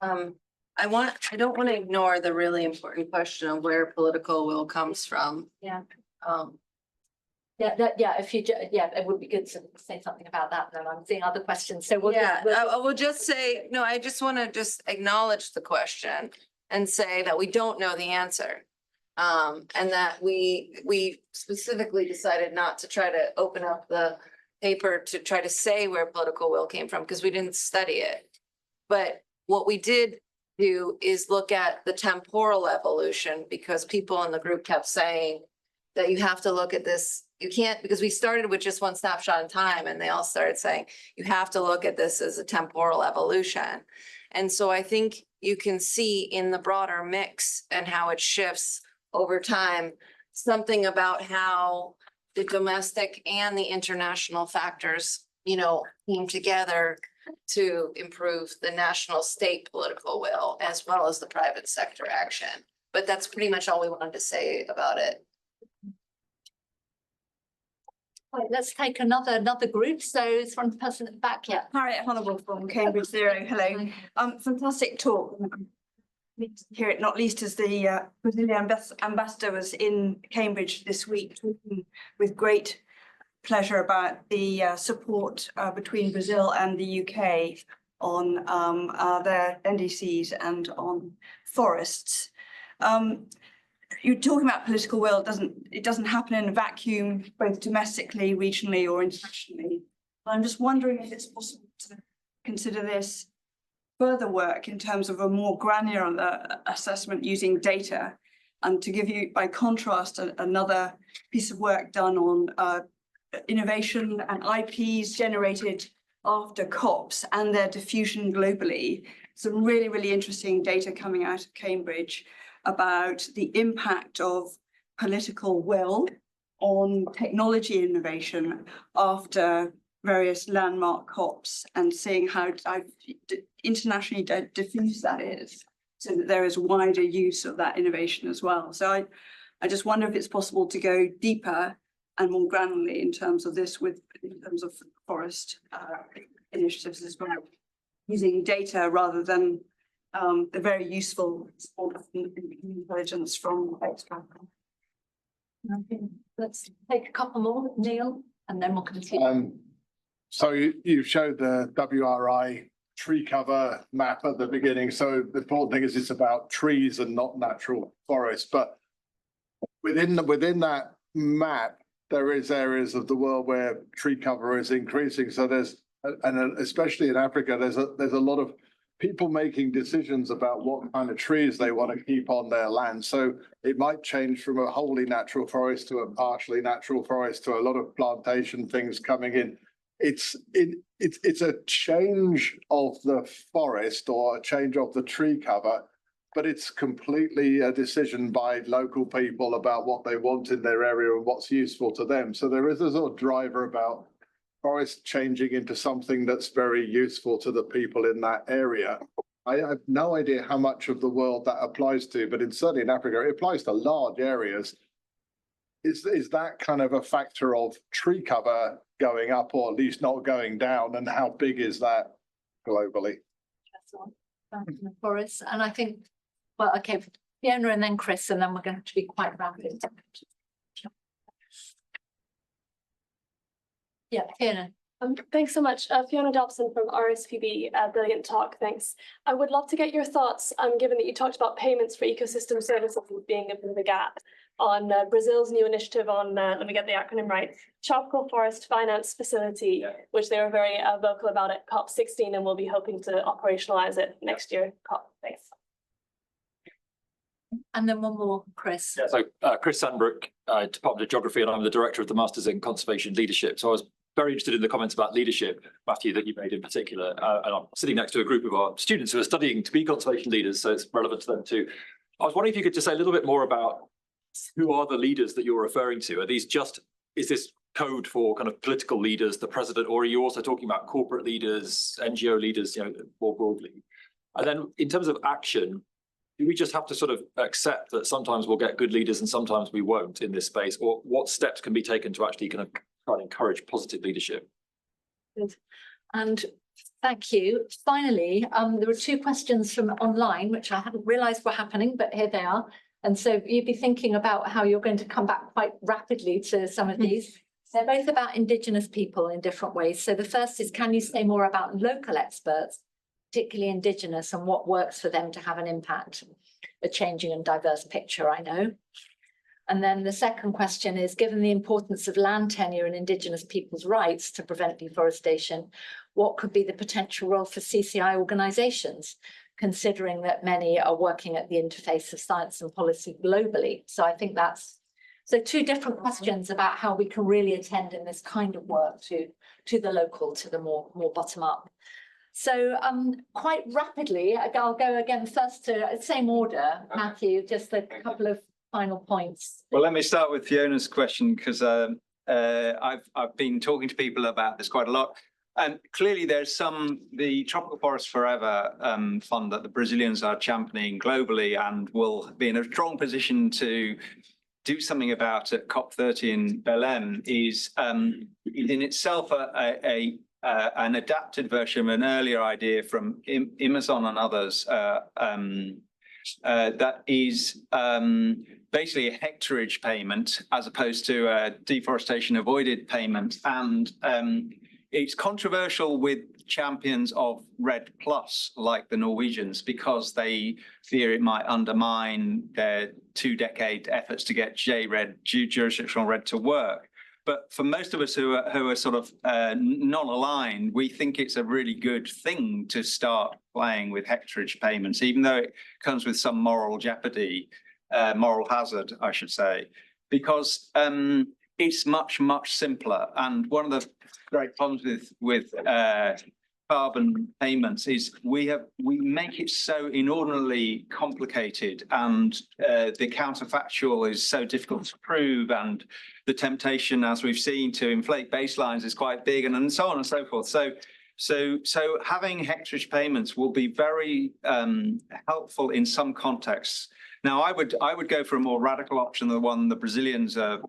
I don't want to ignore the really important question of where political will comes from. Yeah. Yeah, it would be good to say something about that. Then I'm seeing other questions. So I will just say, no, I just want to just acknowledge the question and say that we don't know the answer. And that we specifically decided not to try to open up the paper to try to say where political will came from, because we didn't study it. But what we did do is look at the temporal evolution, because people in the group kept saying that you have to look at this. You can't, because we started with just one snapshot in time, and they all started saying you have to look at this as a temporal evolution. And so I think you can see in the broader mix and how it shifts over time, something about how the domestic and the international factors, you know, came together to improve the national state political will as well as the private sector action. But that's pretty much all we wanted to say about it. Right, let's take another group. So it's one person at the back, yeah. Harriet Honourable from Cambridge Zero. Hello. Fantastic talk. Need to hear it, not least as the Brazilian ambassador was in Cambridge this week, talking with great pleasure about the support between Brazil and the UK on their NDCs and on forests. You're talking about political will, it doesn't happen in a vacuum, both domestically, regionally, or internationally. I'm just wondering if it's possible to consider this further work in terms of a more granular assessment using data. And to give you, by contrast, another piece of work done on innovation and IPs generated after COPs and their diffusion globally. Some really, really interesting data coming out of Cambridge about the impact of political will on technology innovation after various landmark COPs, and seeing how internationally diffuse that is, so that there is wider use of that innovation as well. So I just wonder if it's possible to go deeper and more granularly in terms of this, in terms of forest initiatives as well, using data rather than the very useful intelligence from extract. Okay, let's take a couple more, Neil, and then we'll continue. So you showed the WRI tree cover map at the beginning. So the important thing is it's about trees and not natural forests. But within that map, there is areas of the world where tree cover is increasing. So and especially in Africa, there's a lot of people making decisions about what kind of trees they want to keep on their land. So it might change from a wholly natural forest to a partially natural forest to a lot of plantation things coming in. It's a change of the forest or a change of the tree cover, but it's completely a decision by local people about what they want in their area and what's useful to them. So there is a sort of driver about forest changing into something that's very useful to the people in that area. I have no idea how much of the world that applies to, but certainly in Africa, it applies to large areas. Is that kind of a factor of tree cover going up, or at least not going down, and how big is that globally? Boris, and I think, well, okay, Fiona and then Chris, and then we're going to be quite rapid. Yeah, Fiona. Thanks so much. Fiona Dobson from RSPB. Brilliant talk, thanks. I would love to get your thoughts, given that you talked about payments for ecosystem services being a bit of a gap, on Brazil's new initiative on, let me get the acronym right, Tropical Forest Finance Facility, which they were very vocal about at COP16, and we'll be hoping to operationalize it next year. COP. Thanks. And then one more, Chris. Yeah, so Chris Sandbrook, Department of Geography, and I'm the Director of the Masters in Conservation Leadership. So I was very interested in the comments about leadership, Matthew, that you made in particular. And I'm sitting next to a group of our students who are studying to be conservation leaders, so it's relevant to them too. I was wondering if you could just say a little bit more about who are the leaders that you're referring to? Are these is this code for kind of political leaders, the president, or are you also talking about corporate leaders, NGO leaders, more broadly? And then in terms of action, do we just have to sort of accept that sometimes we'll get good leaders and sometimes we won't in this space? Or what steps can be taken to actually kind of try and encourage positive leadership? Good. And thank you. Finally, there were two questions from online, which I hadn't realised were happening, but here they are. And so you'd be thinking about how you're going to come back quite rapidly to some of these. They're both about Indigenous people in different ways. So the first is, can you say more about local experts, particularly Indigenous, and what works for them to have an impact? A changing and diverse picture, I know. And then the second question is, given the importance of land tenure and Indigenous people's rights to prevent deforestation, what could be the potential role for CCI organisations, considering that many are working at the interface of science and policy globally? So I think that's, so two different questions about how we can really attend in this kind of work to the local, to the more bottom up. So quite rapidly, I'll go again first to same order, Matthew, just a couple of final points. Well, let me start with Fiona's question, because I've been talking to people about this quite a lot. And clearly there's the Tropical Forest Forever fund that the Brazilians are championing globally and will be in a strong position to do something about at COP30 in Belém is in itself an adapted version of an earlier idea from Amazon and others that is basically a hectareage payment as opposed to a deforestation avoided payment. And it's controversial with champions of REDD+, like the Norwegians, because they fear it might undermine their 2-decade efforts to get jurisdictional REDD to work. But for most of us who are sort of non-aligned, we think it's a really good thing to start playing with hectareage payments, even though it comes with some moral jeopardy, moral hazard, I should say, because it's much, much simpler. And one of the great problems with carbon payments is we make it so inordinately complicated, and the counterfactual is so difficult to prove, and the temptation, as we've seen, to inflate baselines is quite big, and so on and so forth. So having hectareage payments will be very helpful in some contexts. Now, I would go for a more radical option than the one the Brazilians are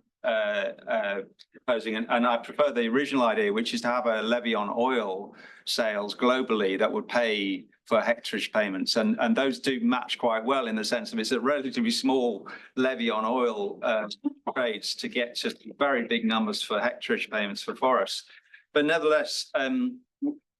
proposing, and I prefer the original idea, which is to have a levy on oil sales globally that would pay for hectareage payments, and those do match quite well in the sense of it's a relatively small levy on oil trades to get to very big numbers for hectareage payments for forests. But nevertheless,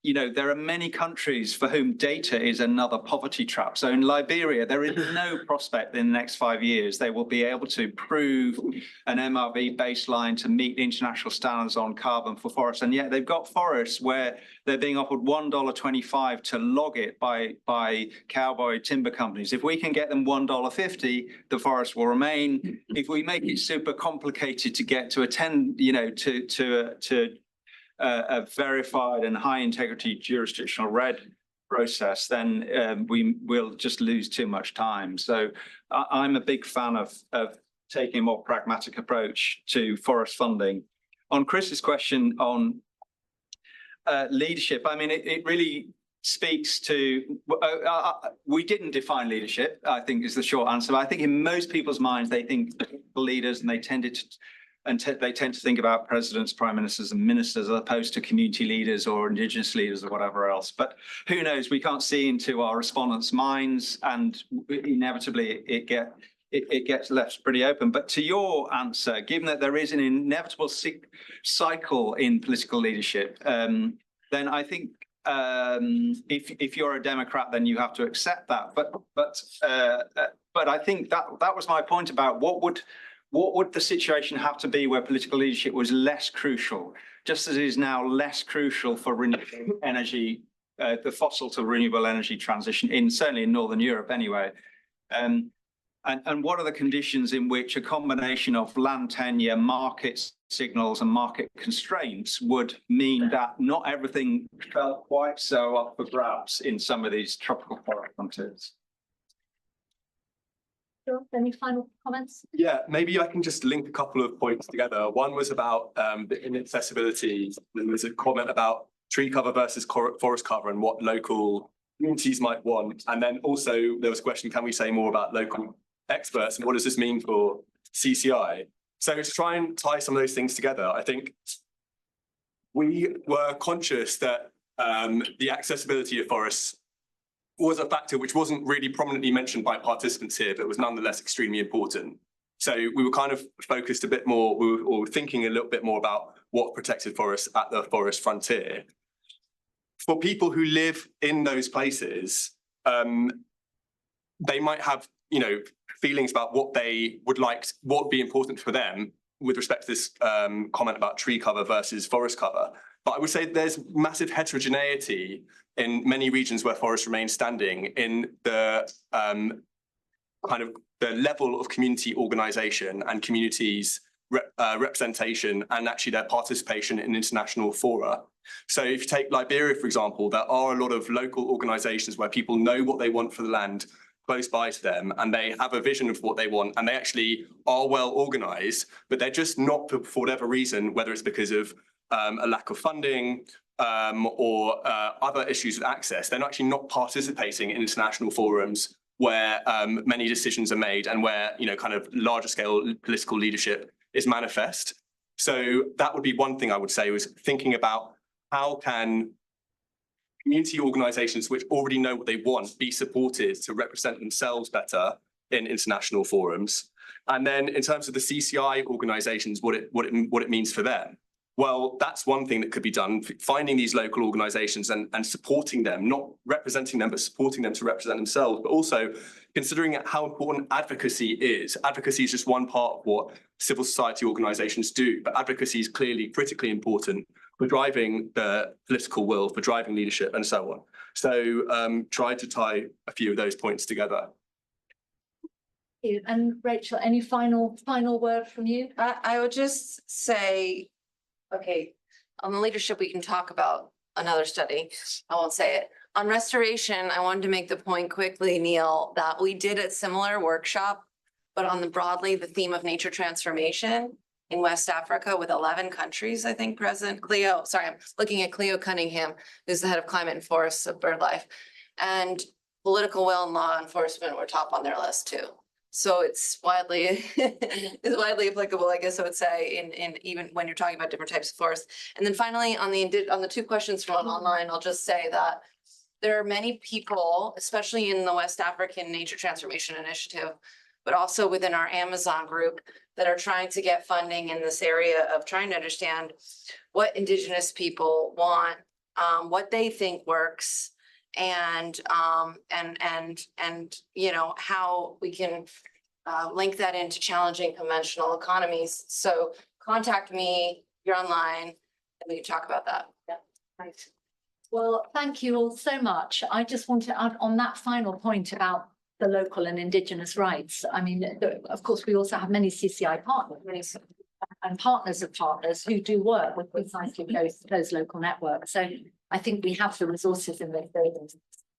you know, there are many countries for whom data is another poverty trap. So in Liberia, there is no prospect in the next 5 years they will be able to prove an MRV baseline to meet international standards on carbon for forests. And yet they've got forests where they're being offered $1.25 to log it by cowboy timber companies. If we can get them $1.50, the forest will remain. If we make it super complicated to get to a verified and high integrity jurisdictional REDD process, then we will just lose too much time. So I'm a big fan of taking a more pragmatic approach to forest funding. On Chris's question on leadership, I mean, it really speaks to, we didn't define leadership, I think is the short answer. I think in most people's minds, they think leaders, and they tend to think about presidents, prime ministers and ministers as opposed to community leaders or indigenous leaders or whatever else. But who knows, we can't see into our respondents' minds, and inevitably it gets left pretty open. But to your answer, given that there is an inevitable cycle in political leadership, then I think if you're a Democrat, then you have to accept that. But I think that was my point about what would the situation have to be where political leadership was less crucial, just as it is now less crucial for renewable energy, the fossil to renewable energy transition, certainly in Northern Europe anyway. And what are the conditions in which a combination of land tenure, market signals and market constraints would mean that not everything felt quite so up for grabs in some of these tropical forest frontiers? Sure. Any final comments? Yeah, maybe I can just link a couple of points together. One was about the inaccessibility. There was a comment about tree cover versus forest cover and what local communities might want. And then also there was a question, can we say more about local experts and what does this mean for CCI? So to try and tie some of those things together, I think we were conscious that the accessibility of forests was a factor which wasn't really prominently mentioned by participants here, but was nonetheless extremely important. So we were kind of focused a bit more, or thinking a little bit more about what protected forests at the forest frontier. For people who live in those places, they might have, feelings about what they would like, what would be important for them with respect to this comment about tree cover versus forest cover. But I would say there's massive heterogeneity in many regions where forests remain standing in the kind of the level of community organisation and communities representation and actually their participation in international fora. So if you take Liberia, for example, there are a lot of local organisations where people know what they want for the land, close by to them and they have a vision of what they want and they actually are well organized, but they're just not, for whatever reason, whether it's because of a lack of funding or other issues with access, they're actually not participating in international forums where many decisions are made and where, you know, kind of larger scale political leadership is manifest. So that would be one thing I would say, was thinking about how can community organizations which already know what they want be supported to represent themselves better in international forums. And then in terms of the CCI organizations, what it means for them. Well, that's one thing that could be done, finding these local organizations and supporting them, not representing them, but supporting them to represent themselves, but also considering how important advocacy is. Advocacy is just one part of what civil society organizations do, but advocacy is clearly critically important for driving the political will, for driving leadership and so on. So try to tie a few of those points together. And Rachel, any final word from you? I would just say, okay, on the leadership, we can talk about another study. I won't say it. On restoration, I wanted to make the point quickly, Neil, that we did a similar workshop, but on the theme of nature transformation in West Africa with 11 countries, I think, present. I'm looking at Cleo Cunningham, who's the head of climate and forests of BirdLife. And political will and law enforcement were top on their list too. So it's widely applicable, I guess I would say, in even when you're talking about different types of forests. And then finally, on the two questions from online, I'll just say that there are many people, especially in the West African Nature Transformation Initiative, but also within our Amazon group, that are trying to get funding in this area of trying to understand what Indigenous people want, what they think works, and you know, how we can link that into challenging conventional economies. So contact me, you're online, and we can talk about that. Yeah, right. Well, thank you all so much. I just want to add on that final point about the local and Indigenous rights. I mean, of course, we also have many CCI partners and partners of partners who do work with precisely those local networks. So I think we have the resources in those areas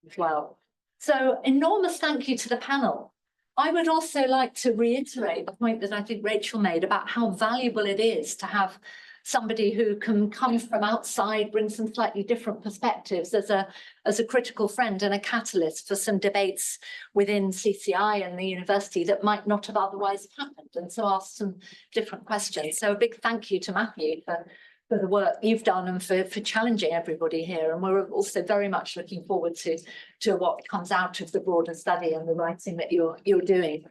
as well. So enormous thank you to the panel. I would also like to reiterate the point that I think Rachel made about how valuable it is to have somebody who can come from outside, bring some slightly different perspectives as a critical friend and a catalyst for some debates within CCI and the university that might not have otherwise happened, and so ask some different questions. So a big thank you to Matthew for the work you've done and for challenging everybody here. And we're also very much looking forward to what comes out of the broader study and the writing that you're doing.